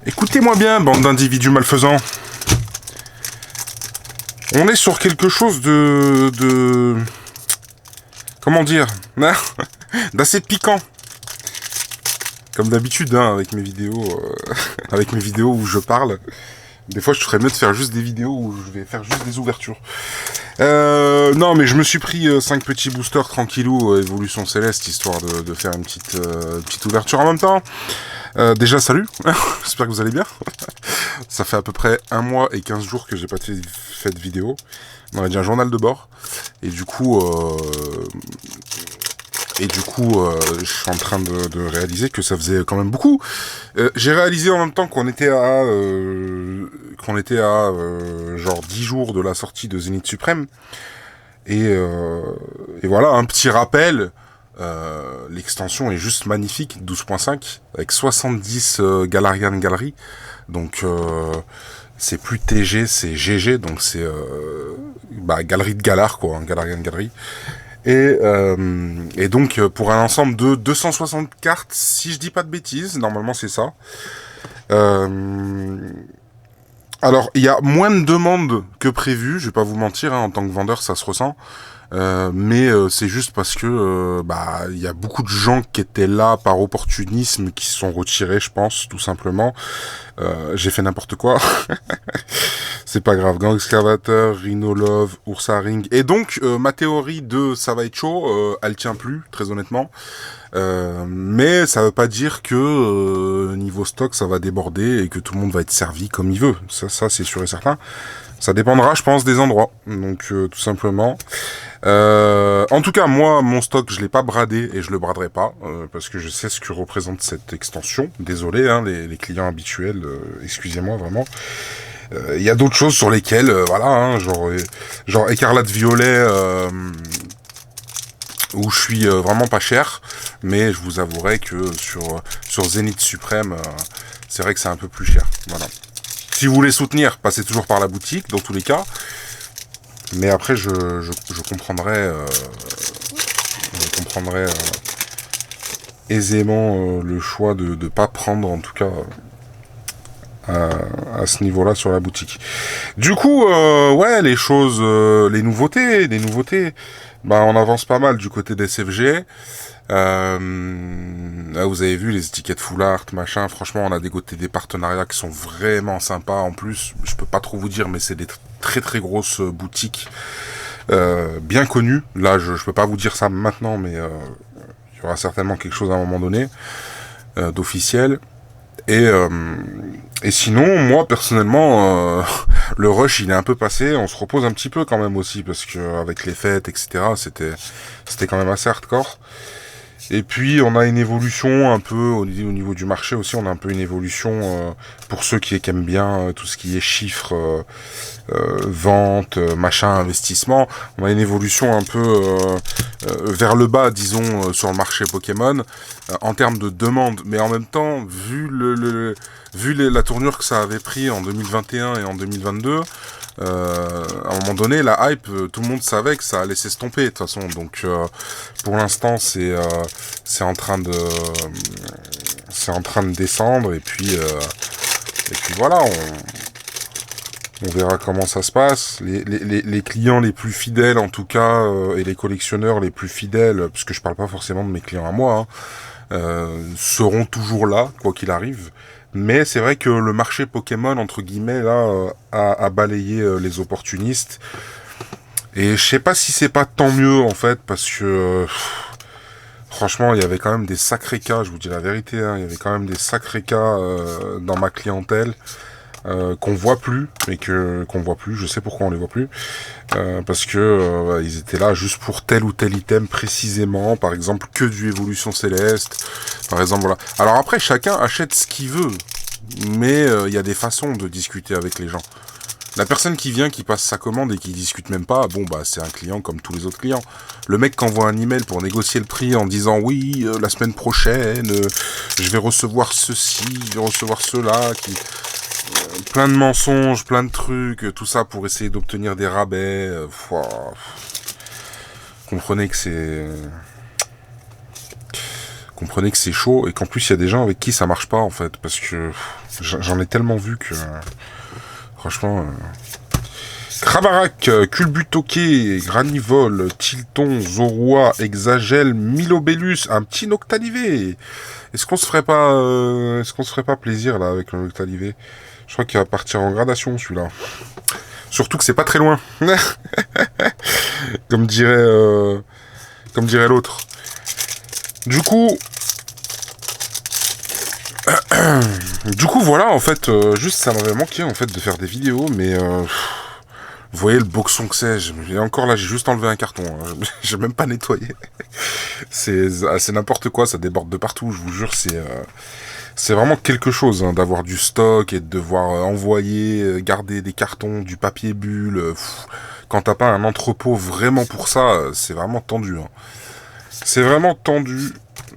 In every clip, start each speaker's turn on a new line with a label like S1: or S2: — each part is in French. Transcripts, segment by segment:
S1: Écoutez-moi bien, bande d'individus malfaisants. On est sur quelque chose de... Comment dire d'assez piquant. Comme d'habitude, hein, avec mes vidéos... avec mes vidéos où je parle. Des fois, je ferais mieux de faire juste des vidéos où je vais faire juste des ouvertures. Non, mais je me suis pris 5 petits boosters tranquillou, Évolution Céleste, histoire de faire une petite ouverture en même temps. Déjà, salut. J'espère que vous allez bien. Ça fait à peu près 1 mois et 15 jours que j'ai pas fait de vidéo. On aurait dit un journal de bord. Et du coup, je suis en train de réaliser que ça faisait quand même beaucoup. J'ai réalisé en même temps qu'on était à genre 10 jours de la sortie de Zénith Suprême. Et voilà, un petit rappel. L'extension est juste magnifique, 12.5, avec 70 Galarian Gallery. Donc c'est plus TG, c'est GG, donc c'est galerie de Galar, quoi, hein, Galarian Gallery. Et donc pour un ensemble de 260 cartes, si je dis pas de bêtises, normalement c'est ça. Alors il y a moins de demandes que prévu, je vais pas vous mentir, hein, en tant que vendeur ça se ressent. Mais c'est juste parce que il y a beaucoup de gens qui étaient là par opportunisme qui se sont retirés, je pense, tout simplement. J'ai fait n'importe quoi. C'est pas grave. Gang Excavator, Rhino Love, Ursa Ring. Et donc, ma théorie de ça va être chaud, elle tient plus, très honnêtement. Mais ça veut pas dire que niveau stock, ça va déborder et que tout le monde va être servi comme il veut. Ça c'est sûr et certain. Ça dépendra, je pense, des endroits. Donc, tout simplement. En tout cas, moi, mon stock, je l'ai pas bradé et je le braderai pas parce que je sais ce que représente cette extension. Désolé, hein, les clients habituels, excusez-moi vraiment. Il y a d'autres choses sur lesquelles, voilà, hein, genre écarlate violet, où je suis vraiment pas cher, mais je vous avouerai que sur Zénith Suprême, c'est vrai que c'est un peu plus cher. Voilà. Si vous voulez soutenir, passez toujours par la boutique, dans tous les cas. Mais après, je comprendrais, aisément le choix de pas prendre, en tout cas, à ce niveau-là sur la boutique. Du coup, ouais, les choses, les nouveautés, on avance pas mal du côté des SFG. Là, vous avez vu les étiquettes full art, machin. Franchement, on a dégoté des partenariats qui sont vraiment sympas. En plus, je peux pas trop vous dire, mais c'est des très très grosses boutiques bien connues. Là, je peux pas vous dire ça maintenant, mais il y aura certainement quelque chose à un moment donné d'officiel. Et sinon, moi personnellement, le rush il est un peu passé. On se repose un petit peu quand même aussi parce que avec les fêtes, etc. C'était quand même assez hardcore. Et puis on a une évolution un peu au niveau du marché aussi, on a un peu une évolution pour ceux qui aiment bien tout ce qui est chiffres, vente, machin, investissement. On a une évolution un peu vers le bas, disons, sur le marché Pokémon en termes de demande. Mais en même temps, vu la tournure que ça avait pris en 2021 et en 2022. À un moment donné, la hype, tout le monde savait que ça allait s'estomper de toute façon. Donc, pour l'instant, c'est en train de descendre. Et puis voilà, on verra comment ça se passe. Les clients les plus fidèles, en tout cas, et les collectionneurs les plus fidèles, parce que je parle pas forcément de mes clients à moi, seront toujours là, quoi qu'il arrive. Mais c'est vrai que le marché Pokémon, entre guillemets, là, a balayé les opportunistes. Et je sais pas si c'est pas tant mieux, en fait, parce que... franchement, il y avait quand même des sacrés cas, je vous dis la vérité, hein, il y avait quand même des sacrés cas dans ma clientèle qu'on voit plus, je sais pourquoi on les voit plus, parce que ils étaient là juste pour tel ou tel item précisément, par exemple que du Évolution Céleste, par exemple, voilà. Alors après, chacun achète ce qu'il veut, mais il y a des façons de discuter avec les gens. La personne qui vient, qui passe sa commande et qui discute même pas, bon bah c'est un client comme tous les autres clients. Le mec qui envoie un email pour négocier le prix en disant oui, la semaine prochaine, je vais recevoir ceci, je vais recevoir cela, plein de mensonges, plein de trucs, tout ça pour essayer d'obtenir des rabais. Comprenez que c'est chaud et qu'en plus il y a des gens avec qui ça marche pas en fait, parce que J'en ai tellement vu que... franchement... Krabarak, Culbutoke, Granivol, Tilton, Zorua, Exagel, Milobellus, un petit Noctalivé. Est-ce qu'on se ferait pas plaisir là avec le Noctalivé? Je crois qu'il va partir en gradation celui-là. Surtout que c'est pas très loin. comme dirait l'autre. Du coup voilà, en fait, juste ça m'avait manqué en fait de faire des vidéos, mais vous voyez le boxon que c'est. Et encore là, j'ai juste enlevé un carton. Hein. J'ai même pas nettoyé. c'est n'importe quoi, ça déborde de partout. Je vous jure, c'est vraiment quelque chose hein, d'avoir du stock et de devoir envoyer, garder des cartons, du papier bulle. Quand t'as pas un entrepôt vraiment pour ça, c'est vraiment tendu. Hein. C'est vraiment tendu.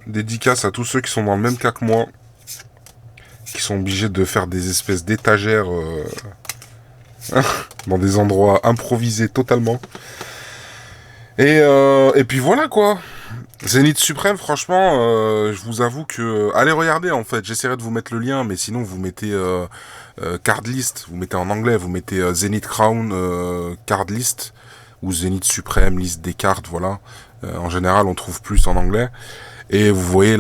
S1: Dédicace à tous ceux qui sont dans le même cas que moi, qui sont obligés de faire des espèces d'étagères dans des endroits improvisés totalement. Et puis voilà quoi. Zénith Suprême, franchement, je vous avoue que... allez regarder en fait, j'essaierai de vous mettre le lien, mais sinon vous mettez card list, vous mettez en anglais, vous mettez Zenith Crown card list, ou Zénith Suprême, liste des cartes, voilà. En général, on trouve plus en anglais. Et vous voyez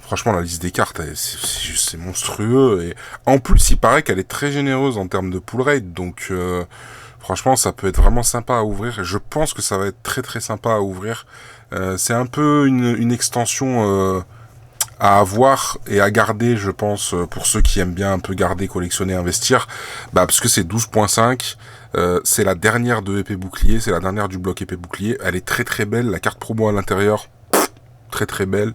S1: franchement, la liste des cartes, c'est monstrueux. Et en plus, il paraît qu'elle est très généreuse en termes de pull rate. Donc, franchement, ça peut être vraiment sympa à ouvrir. Et je pense que ça va être très très sympa à ouvrir. C'est un peu une extension à avoir et à garder, je pense, pour ceux qui aiment bien un peu garder, collectionner, investir. Parce que c'est 12.5. C'est la dernière de épée bouclier. C'est la dernière du bloc épée bouclier. Elle est très très belle. La carte promo à l'intérieur, très très belle.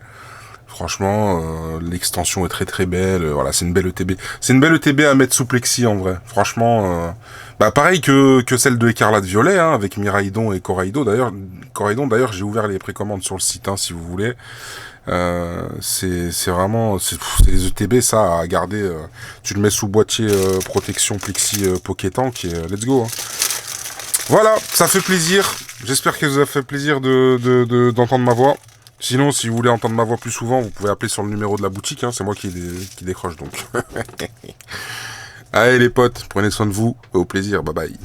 S1: Franchement, l'extension est très très belle. Voilà, c'est une belle ETB. C'est une belle ETB à mettre sous plexi en vrai. Franchement, pareil que celle de Écarlate Violet, hein, avec Miraidon et Coraidon. D'ailleurs, j'ai ouvert les précommandes sur le site, hein, si vous voulez. C'est vraiment, c'est des ETB ça à garder. Tu le mets sous boîtier protection plexi Pokétank et let's go. Hein. Voilà, ça fait plaisir. J'espère que ça vous a fait plaisir d'entendre ma voix. Sinon, si vous voulez entendre ma voix plus souvent, vous pouvez appeler sur le numéro de la boutique, hein, c'est moi qui décroche donc. Allez les potes, prenez soin de vous, au plaisir, bye bye.